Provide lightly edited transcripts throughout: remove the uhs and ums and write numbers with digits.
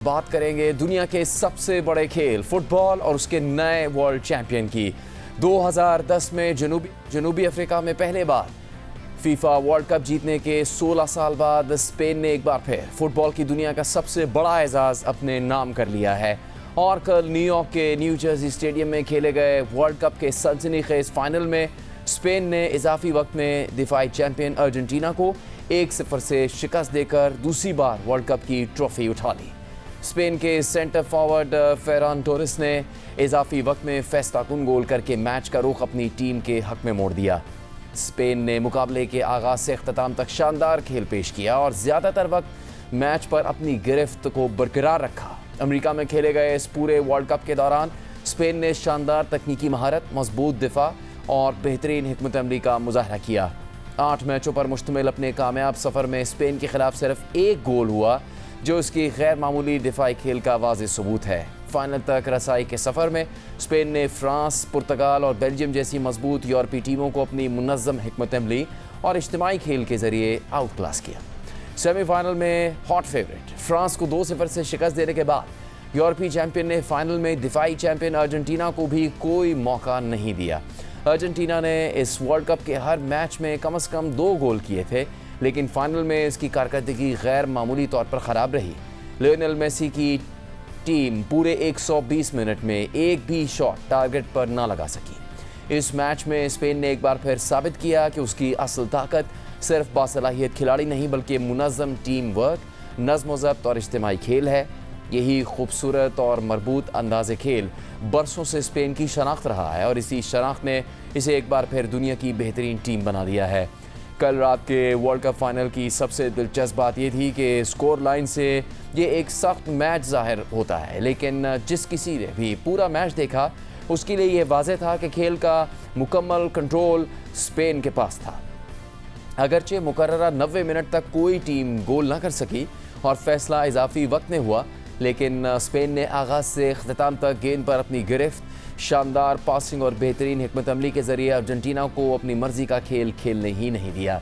बात करेंगे दुनिया के सबसे बड़े खेल फुटबॉल और उसके नए वर्ल्ड चैंपियन की। 2010 में जनूबी अफ्रीका में पहले बार फीफा वर्ल्ड कप जीतने के 16 साल बाद स्पेन ने एक बार फिर फुटबॉल की दुनिया का सबसे बड़ा एजाज अपने नाम कर लिया है। और कल न्यूयॉर्क के न्यू जर्सी स्टेडियम में खेले गए वर्ल्ड कप के सनसनीखेज फाइनल में स्पेन ने इजाफी वक्त में दिफाई चैंपियन अर्जेंटीना को 1-0 से शिकस्त देकर दूसरी बार वर्ल्ड कप की ट्रॉफी उठा ली। स्पेन के सेंटर फॉरवर्ड फेरान टोरेस ने इजाफी वक्त में फैसलाकुन गोल करके मैच का रुख अपनी टीम के हक में मोड़ दिया। स्पेन ने मुकाबले के आगाज से अख्ताम तक शानदार खेल पेश किया और ज़्यादातर वक्त मैच पर अपनी गिरफ्त को बरकरार रखा। अमेरिका में खेले गए इस पूरे वर्ल्ड कप के दौरान स्पेन ने शानदार तकनीकी महारत, मजबूत दिफा और बेहतरीन हिकमत अमली का मुजाहरा किया। 8 मैचों पर मुश्तमिल अपने कामयाब सफ़र में स्पेन के खिलाफ सिर्फ एक गोल हुआ, जो इसकी गैर मामूली दिफाई खेल का वाज़ेह सबूत है। फाइनल तक रसाई के सफ़र में स्पेन ने फ्रांस, पुर्तगाल और बेल्जियम जैसी मजबूत यूरोपीय टीमों को अपनी मुनज़्ज़म हिकमत अमली और इज्तिमाई खेल के ज़रिए आउट क्लास किया। सेमीफाइनल में हॉट फेवरेट फ्रांस को 2-0 से शिकस्त देने के बाद यूरोपीय चैंपियन ने फाइनल में दिफाई चैंपियन अर्जेंटीना को भी कोई मौका नहीं दिया। अर्जेंटीना ने इस वर्ल्ड कप के हर मैच में कम से कम 2 गोल किए थे, लेकिन फाइनल में इसकी कारकर्दगी गैर मामूली तौर पर ख़राब रही। लियोनेल मेसी की टीम पूरे 120 मिनट में एक भी शॉट टारगेट पर ना लगा सकी। इस मैच में स्पेन ने एक बार फिर साबित किया कि उसकी असल ताकत सिर्फ बासलाहियत खिलाड़ी नहीं बल्कि मुनज़्ज़म टीम वर्क, नज़्म व ज़ब्त और इज्तिमाई खेल है। यही खूबसूरत और मरबूत अंदाज़े खेल बरसों से स्पेन की शनाख्त रहा है और इसी शनाख्त ने इसे एक बार फिर दुनिया की बेहतरीन टीम बना दिया है। कल रात के वर्ल्ड कप फाइनल की सबसे दिलचस्प बात यह थी कि स्कोर लाइन से ये एक सख्त मैच जाहिर होता है, लेकिन जिस किसी ने भी पूरा मैच देखा उसके लिए ये वाज़ेह था कि खेल का मुकम्मल कंट्रोल स्पेन के पास था। अगरचे मुकर्ररा 90 मिनट तक कोई टीम गोल ना कर सकी और फैसला इजाफी वक्त में हुआ, लेकिन स्पेन ने आगाज़ से अख्ताम तक गेंद पर अपनी गिरफ्त, शानदार पासिंग और बेहतरीन हिकमत अमली के ज़रिए अर्जेंटीना को अपनी मर्ज़ी का खेल खेलने ही नहीं दिया।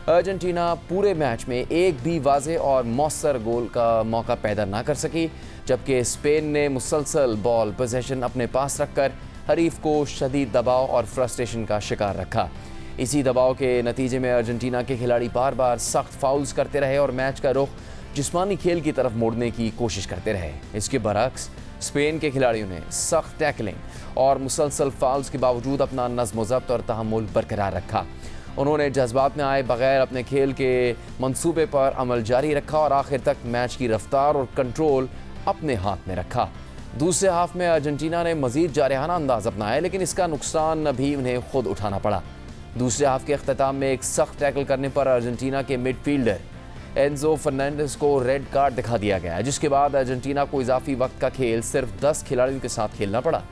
अर्जेंटीना पूरे मैच में एक भी वाज़ेह और मौसर गोल का मौका पैदा ना कर सकी, जबकि स्पेन ने मुसलसल बॉल पोजीशन अपने पास रखकर हरीफ को शदीद दबाव और फ्रस्ट्रेशन का शिकार रखा। इसी दबाव के नतीजे में अर्जेंटीना के खिलाड़ी बार बार सख्त फाउल्स करते रहे और मैच का रुख जिस्मानी खेल की तरफ मोड़ने की कोशिश करते रहे। इसके बरक्स स्पेन के खिलाड़ियों ने सख्त टैकलिंग और मुसलसल फाउल्स के बावजूद अपना नज़्म व ज़ब्त और तहम्मुल बरकरार रखा। उन्होंने जज्बात में आए बगैर अपने खेल के मंसूबे पर अमल जारी रखा और आखिर तक मैच की रफ्तार और कंट्रोल अपने हाथ में रखा। दूसरे हाफ में अर्जेंटीना ने मज़ीद जारहाना अंदाज अपनाया, लेकिन इसका नुकसान भी उन्हें खुद उठाना पड़ा। दूसरे हाफ के अख्ताम में एक सख्त टैकल करने पर अर्जेंटीना के मिडफील्डर एंजो फर्नांडिस को रेड कार्ड दिखा दिया गया, जिसके बाद अर्जेंटीना को इजाफी वक्त का खेल सिर्फ 10 खिलाड़ियों के साथ खेलना पड़ा।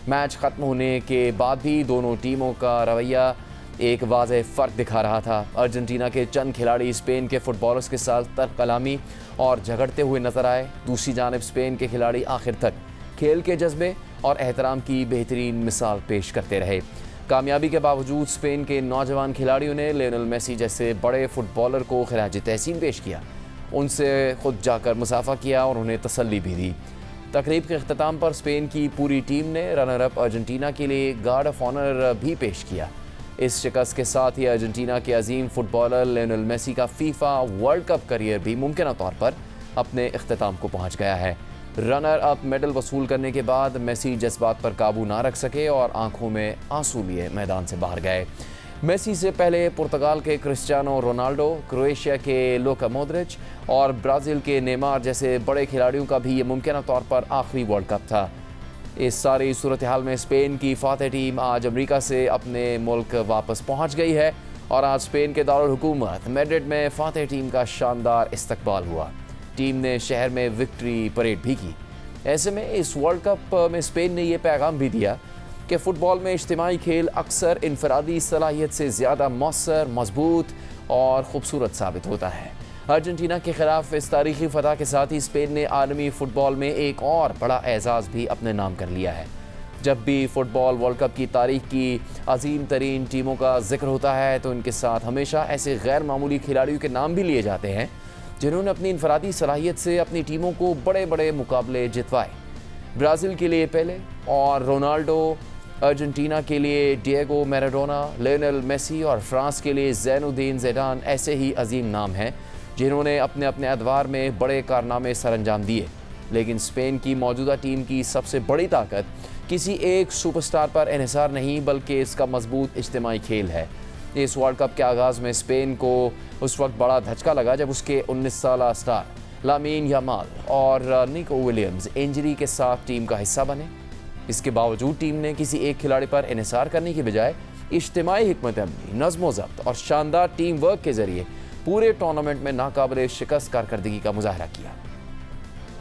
मैच ख़त्म होने के बाद भी दोनों टीमों का रवैया एक वाज़ेह फ़र्क दिखा रहा था। अर्जेंटीना के चंद खिलाड़ी स्पेन के फुटबॉलर्स के साथ तर्क कलामी और झगड़ते हुए नजर आए। दूसरी जानिब स्पेन के खिलाड़ी आखिर तक खेल के जज्बे और एहतराम की बेहतरीन मिसाल पेश करते रहे। कामयाबी के बावजूद स्पेन के नौजवान खिलाड़ियों ने लियोनेल मेसी जैसे बड़े फुटबॉलर को खिराज तहसीन पेश किया, उनसे खुद जाकर मुसाफा किया और उन्हें तसल्ली भी दी। तकरीब के अख्ताम पर स्पेन की पूरी टीम ने रनर अप अर्जेंटीना के लिए गार्ड ऑफ ऑनर भी पेश किया। इस शिकस्त के साथ ही अर्जेंटीना के अजीम फुटबॉलर लियोनेल मेसी का फीफा वर्ल्ड कप करियर भी मुमकिन तौर पर अपने अख्ताम को पहुँच गया है। रनर अप मेडल वसूल करने के बाद मेसी जज्बात पर काबू ना रख सके और आंखों में आंसू लिए मैदान से बाहर गए। मेसी से पहले पुर्तगाल के क्रिस्टियानो रोनाल्डो, क्रोएशिया के लुका मॉड्रिच और ब्राज़ील के नेमार जैसे बड़े खिलाड़ियों का भी ये मुमकिन तौर पर आखिरी वर्ल्ड कप था। इस सारी सूरत हाल में स्पेन की फातह टीम आज अमेरिका से अपने मुल्क वापस पहुँच गई है और आज स्पेन के दारुल हुकूमत मैड्रिड में फातह टीम का शानदार इस्तकबाल हुआ। टीम ने शहर में विक्ट्री परेड भी की। ऐसे में इस वर्ल्ड कप में स्पेन ने यह पैगाम भी दिया कि फ़ुटबॉल में इज्तिमाई खेल अक्सर इनफरादी सलाहियत से ज़्यादा मौसर, मजबूत और ख़ूबसूरत साबित होता है। अर्जेंटीना के ख़िलाफ़ इस तारीख़ी फ़तह के साथ ही स्पेन ने आलमी फ़ुटबॉल में एक और बड़ा एजाज़ भी अपने नाम कर लिया है। जब भी फ़ुटबॉल वर्ल्ड कप की तारीख़ की अजीम तरीन टीमों का जिक्र होता है तो इनके साथ हमेशा ऐसे गैर मामूली खिलाड़ियों के नाम भी लिए जाते हैं जिन्होंने अपनी इनफरादी सलाहियत से अपनी टीमों को बड़े बड़े मुकाबले जितवाए। ब्राज़ील के लिए पेले और रोनाल्डो, अर्जेंटीना के लिए डिएगो मैराडोना, लियोनेल मेसी और फ्रांस के लिए ज़ैनुद्दीन ज़िदान ऐसे ही अजीम नाम हैं जिन्होंने अपने अपने अदवार में बड़े कारनामे सरअंजाम दिए। लेकिन स्पेन की मौजूदा टीम की सबसे बड़ी ताकत किसी एक सुपरस्टार पर इन्हिसार नहीं, बल्कि इसका मजबूत इज्तिमाई खेल है। इस वर्ल्ड कप के आगाज़ में स्पेन को उस वक्त बड़ा धचका लगा जब उसके 19 साला स्टार लामीन यामाल और निको विलियम्स इंजरी के साथ टीम का हिस्सा बने। इसके बावजूद टीम ने किसी एक खिलाड़ी पर इन्हिसार करने की बजाय इज्तिमाई हिकमत अमली, नज़्म-ओ-ज़ब्त और शानदार टीम वर्क के जरिए पूरे टूर्नामेंट में नाकाबिले शिकस्त कारकर्दगी का मुजाहरा किया।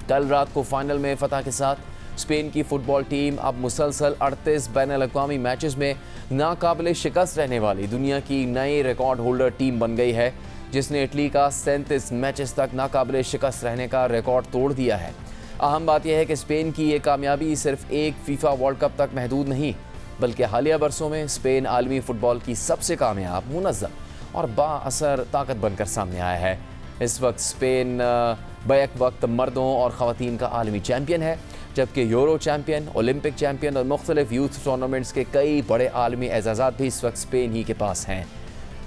कल रात को फाइनल में फतह के साथ स्पेन की फुटबॉल टीम अब मुसलसल 38 बैनुल-अक़वामी मैचेस में नाकाबिले शिकस्त रहने वाली दुनिया की नई रिकॉर्ड होल्डर टीम बन गई है, जिसने इटली का 37 मैचेस तक नाकाबिले शिकस्त रहने का रिकॉर्ड तोड़ दिया है। अहम बात यह है कि स्पेन की ये कामयाबी सिर्फ एक फीफा वर्ल्ड कप तक महदूद नहीं, बल्कि हालिया बरसों में स्पेन आलमी फुटबॉल की सबसे कामयाब, मुनज़्ज़म और बाअसर ताकत बनकर सामने आया है। इस वक्त स्पेन बैक वक्त मर्दों और ख़वातीन का आलमी चैम्पियन है, जबकि यूरो चैम्पियन, ओलंपिक चैम्पियन और मुख्तलिफ यूथ टूर्नामेंट्स के कई बड़े आलमी एजाज़ात भी इस वक्त स्पेन ही के पास हैं।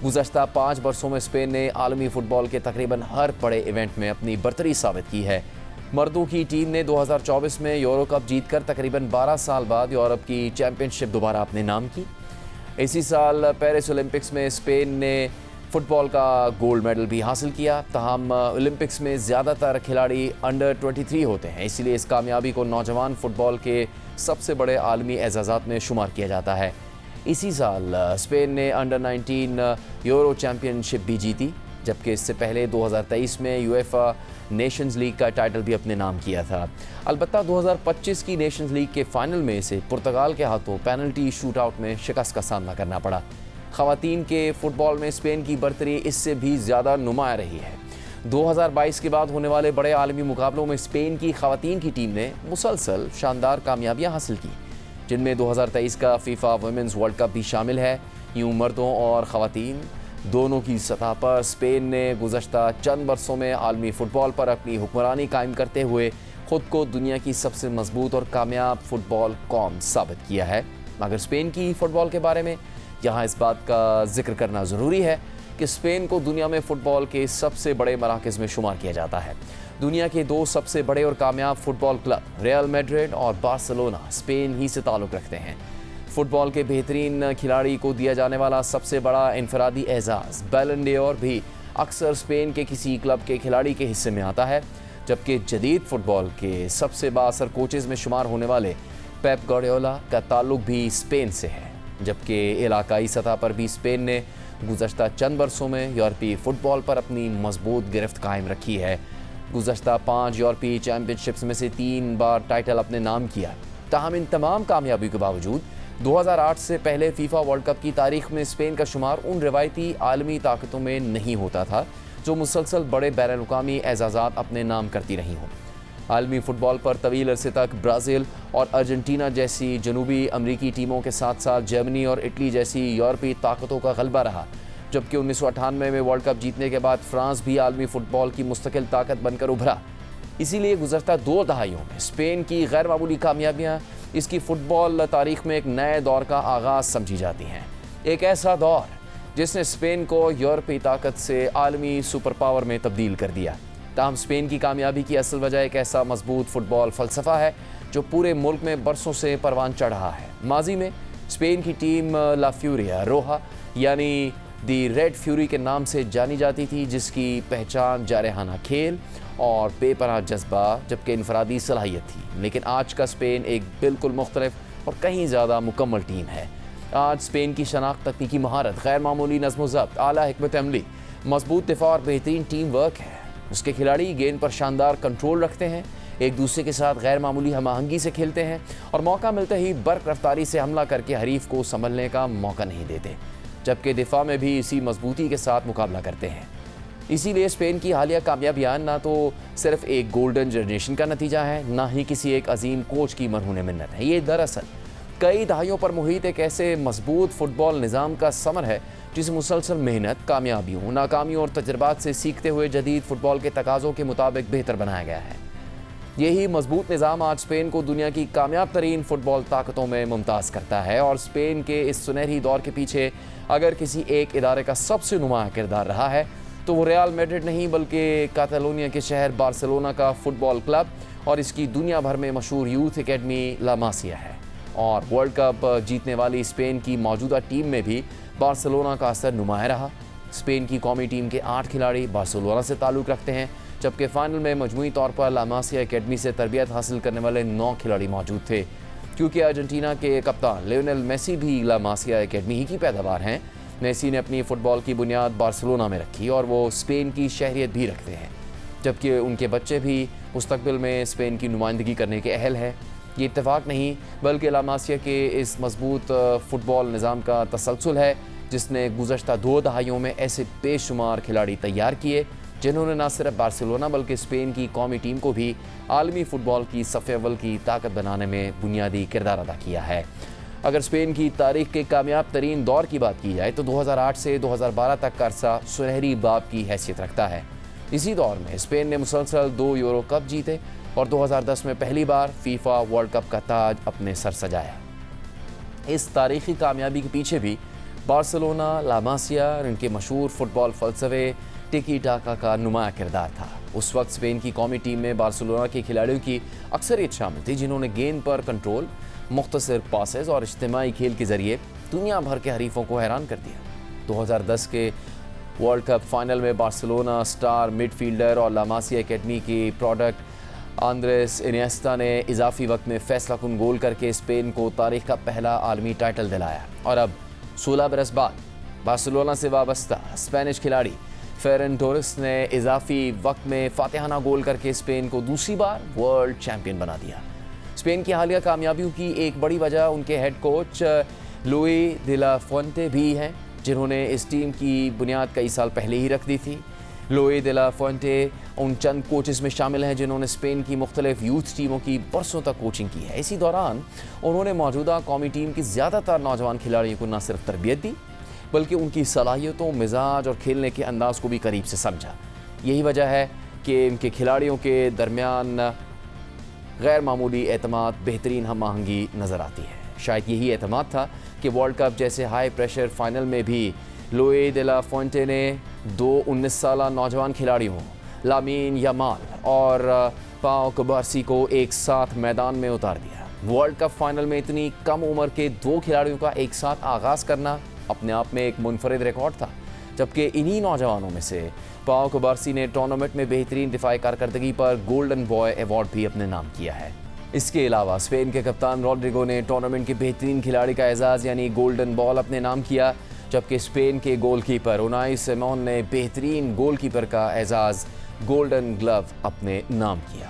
गुज़श्ता 5 बरसों में स्पेन ने आलमी फ़ुटबॉल के तकरीबन हर बड़े इवेंट में अपनी बरतरी साबित की है। मर्दों की टीम ने 2024 में यूरो कप जीतकर तकरीबन 12 साल बाद यूरोप की चैम्पियनशिप दोबारा अपने नाम की। इसी साल पेरिस ओलंपिक्स में स्पेन ने फुटबॉल का गोल्ड मेडल भी हासिल किया। तहम ओलंपिक्स में ज़्यादातर खिलाड़ी अंडर 23 होते हैं, इसलिए इस कामयाबी को नौजवान फ़ुटबॉल के सबसे बड़े आलमी एजाज़ात में शुमार किया जाता है। इसी साल स्पेन ने अंडर 19 यूरो चैम्पियनशिप भी जीती, जबकि इससे पहले 2023 में यूएफा नेशंस लीग का टाइटल भी अपने नाम किया था। अलबत्ता 2025 की नेशंस लीग के फाइनल में इसे पुर्तगाल के हाथों पेनल्टी शूटआउट में शिकस्त का सामना करना पड़ा। ख़वातीन के फुटबॉल में स्पेन की बरतरी इससे भी ज़्यादा नुमाया रही है। 2022 के बाद होने वाले बड़े आलमी मुकाबलों में स्पेन की ख़वातीन की टीम ने मुसलसल शानदार कामयाबियां हासिल की, जिनमें 2023 का फीफा वुमेन्स वर्ल्ड कप भी शामिल है। यूं मर्दों और ख़वातीन दोनों की सतह पर स्पेन ने गुज़श्ता चंद बरसों में आलमी फ़ुटबॉल पर अपनी हुक्मरानी कायम करते हुए ख़ुद को दुनिया की सबसे मजबूत और कामयाब फ़ुटबॉल कौम साबित किया है। मगर स्पेन की फ़ुटबॉल के बारे में यहाँ इस बात का जिक्र करना ज़रूरी है कि स्पेन को दुनिया में फ़ुटबॉल के सबसे बड़े मराकज़ में शुमार किया जाता है। दुनिया के 2 सबसे बड़े और कामयाब फ़ुटबॉल क्लब रियल मैड्रिड और बार्सिलोना स्पेन ही से ताल्लुक़ रखते हैं। फ़ुटबॉल के बेहतरीन खिलाड़ी को दिया जाने वाला सबसे बड़ा इनफरादी एजाज़ बैलन ड'ओर भी अक्सर स्पेन के किसी क्लब के खिलाड़ी के हिस्से में आता है, जबकि जदीद फ़ुटबॉल के सबसे बाअसर कोचेज़ में शुमार होने वाले पेप गार्डियोला का ताल्लुक़ भी स्पेन से है। जबकि इलाकाई सतह पर भी स्पेन ने गुज़श्ता चंद बरसों में यूरोपीय फ़ुटबॉल पर अपनी मजबूत गिरफ्त कायम रखी है। गुज़श्ता 5 यूरोपीय चैम्पियनशिप्स में से 3 बार टाइटल अपने नाम किया। ताहम इन तमाम कामयाबी के बावजूद 2008 से पहले फीफा वर्ल्ड कप की तारीख में स्पेन का शुमार उन रिवायती आलमी ताकतों में नहीं होता था जो मुसलसल बड़े बैनुल-अक़वामी एजाज़ात अपने नाम करती रही हों। आलमी फ़ुटबॉल पर तवील अरसे तक ब्राज़ील और अर्जेंटीना जैसी जनूबी अमरीकी टीमों के साथ साथ जर्मनी और इटली जैसी यूरोपीय ताकतों का गलबा रहा, जबकि 1998 में वर्ल्ड कप जीतने के बाद फ्रांस भी आलमी फ़ुटबॉल की मुस्तकिल ताकत बनकर उभरा। इसीलिए गुज़श्ता 2 दहाइयों में स्पेन की गैर मामूली कामयाबियाँ इसकी फ़ुटबॉल तारीख़ में एक नए दौर का आगाज़ समझी जाती हैं। एक ऐसा दौर जिसने स्पेन को यूरोपीय ताकत से आलमी सुपर पावर में तब्दील कर दिया। ताहम स्पेन की कामयाबी की असल वजह एक ऐसा मजबूत फ़ुटबॉल फ़लसफ़ा है जो पूरे मुल्क में बरसों से परवान चढ़ रहा है। माजी में स्पेन की टीम ला फ्यूरिया रोहा यानी दी रेड फ्यूरी के नाम से जानी जाती थी, जिसकी पहचान जारहाना खेल और बेपनाह जज्बा जबकि इनफरादी सलाहियत थी। लेकिन आज का स्पेन एक बिल्कुल मुख्तलिफ और कहीं ज़्यादा मुकम्मल टीम है। आज स्पेन की शनाख्त, तकनीकी महारत, गैर मामूली नज़्म-ओ-ज़ब्त, आला हिकमत अमली, मजबूत दिफा और बेहतरीन टीम वर्क है। उसके खिलाड़ी गेंद पर शानदार कंट्रोल रखते हैं, एक दूसरे के साथ गैर मामूली हम आहंगी से खेलते हैं और मौका मिलते ही बर्क रफ्तारी से हमला करके हरीफ को संभलने का मौका नहीं देते, जबकि दिफा में भी इसी मजबूती के साथ मुकाबला करते हैं। इसीलिए स्पेन की हालिया कामयाबियाँ ना तो सिर्फ एक गोल्डन जनरेशन का नतीजा है, ना ही किसी एक अजीम कोच की मरहून मिन्नत है। ये दरअसल कई दहाइयों पर मुहित एक ऐसे मजबूत फुटबॉल निज़ाम का समर है जिसे मुसलसल मेहनत, कामयाबियों, नाकामियों और तजर्बात से सीखते हुए जदीद फुटबॉल के तकाज़ों के मुताबिक बेहतर बनाया गया है। यही मजबूत निज़ाम आज स्पेन को दुनिया की कामयाब तरीन फुटबॉल ताकतों में मुमताज़ करता है। और स्पेन के इस सुनहरी दौर के पीछे अगर किसी एक इदारे का सबसे नुमाया किरदार रहा है तो वो रियल मैड्रिड नहीं बल्कि कातालोनिया के शहर बार्सिलोना का फुटबॉल क्लब और इसकी दुनिया भर में मशहूर यूथ एकेडमी ला मासिया है। और वर्ल्ड कप जीतने वाली स्पेन की मौजूदा टीम में भी बार्सिलोना का असर नुमाया रहा। स्पेन की कौमी टीम के 8 खिलाड़ी बार्सिलोना से ताल्लुक़ रखते हैं, जबकि फाइनल में मजमूई तौर पर ला मासिया एकेडमी से तरबियत हासिल करने वाले 9 खिलाड़ी मौजूद थे। क्योंकि अर्जेंटीना के कप्तान लियोनेल मेसी भी ला मासिया एकेडमी ही की पैदावार हैं, मेसी ने अपनी फ़ुटबॉल की बुनियाद बार्सिलोना में रखी और वो स्पेन की शहरियत भी रखते हैं, जबकि उनके बच्चे भी मुस्तकबिल में स्पेन की नुमाइंदगी करने के अहल है। ये इत्तेफाक नहीं बल्कि ला मासिया के इस मजबूत फ़ुटबॉल निज़ाम का तसलसल है जिसने गुज़श्ता 2 दहाइयों में ऐसे बेशुमार खिलाड़ी तैयार किए जिन्होंने न सिर्फ बार्सिलोना बल्कि स्पेन की कौमी टीम को भी आलमी फ़ुटबॉल की सफ़े अव्वल की ताकत बनाने में बुनियादी किरदार अदा किया है। अगर स्पेन की तारीख़ के कामयाब तरीन दौर की बात की जाए तो 2008 से 2012 तक का अरसा सुनहरी बाब की हैसियत रखता है। इसी दौर में स्पेन ने मुसलसल 2 यूरो कप जीते और 2010 में पहली बार फीफा वर्ल्ड कप का ताज अपने सर सजाया। इस तारीख़ी कामयाबी के पीछे भी बार्सिलोना, ला मासिया और इनके मशहूर फुटबॉल फ़लसफ़े टिकी टाका का नुमाया किरदार था। उस वक्त स्पेन की कौमी टीम में बार्सिलोना के खिलाड़ियों की अक्सरियत शामिल थी जिन्होंने गेंद पर कंट्रोल, मुख्तसर पासेस और इज्तिमाई खेल के ज़रिए दुनिया भर के हरीफों को हैरान कर दिया। 2010 के वर्ल्ड कप फाइनल में बार्सिलोना स्टार मिडफील्डर और ला मासिया एकेडमी की प्रोडक्ट आंद्रेस इनिएस्टा ने इजाफी वक्त में फैसला कुन गोल करके स्पेन को तारीख का पहला आलमी टाइटल दिलाया। और अब 16 बरस बाद बार्सिलोना से वाबस्ता स्पेनिश खिलाड़ी फेरन टोरेस ने इजाफी वक्त में फातिहाना गोल करके स्पेन को दूसरी बार वर्ल्ड चैम्पियन बना दिया। स्पेन की हालिया कामयाबियों की एक बड़ी वजह उनके हेड कोच लुई दे ला फुएंटे भी हैं, जिन्होंने इस टीम की बुनियाद कई साल पहले ही रख दी थी। लुई दे ला फुएंटे उन चंद कोचेस में शामिल हैं जिन्होंने स्पेन की मुख्तलिफ यूथ टीमों की बरसों तक कोचिंग की है। इसी दौरान उन्होंने मौजूदा कौमी टीम की ज़्यादातर नौजवान खिलाड़ियों को न सिर्फ तरबियत दी बल्कि उनकी सलाहियतों, मिजाज और खेलने के अंदाज को भी करीब से समझा। यही वजह है कि इनके खिलाड़ियों के दरमियान गैर मामूली एतमाद, बेहतरीन हम आहंगी नज़र आती है। शायद यही एतमाद था कि वर्ल्ड कप जैसे हाई प्रेशर फाइनल में भी लुई दे ला फुएंटे ने 2 19 साला नौजवान खिलाड़ियों लामीन यामाल और पाओ कुबार्सी को एक साथ मैदान में उतार दिया। वर्ल्ड कप फाइनल में इतनी कम उम्र के 2 खिलाड़ियों का एक साथ आगाज़ करना अपने आप में एक मुनफरिद रिकॉर्ड था, जबकि इन्हीं नौजवानों में से पाओ कुबार्सी ने टूर्नामेंट में बेहतरीन दिफाई कारकर्दगी पर गोल्डन बॉय अवार्ड भी अपने नाम किया है। इसके अलावा स्पेन के कप्तान रॉड्रिगो ने टूर्नामेंट के बेहतरीन खिलाड़ी का एजाज़ यानी गोल्डन बॉल अपने नाम किया, जबकि स्पेन के गोलकीपर उनाई सिमोन ने बेहतरीन गोलकीपर का एजाज़ गोल्डन ग्लव अपने नाम किया।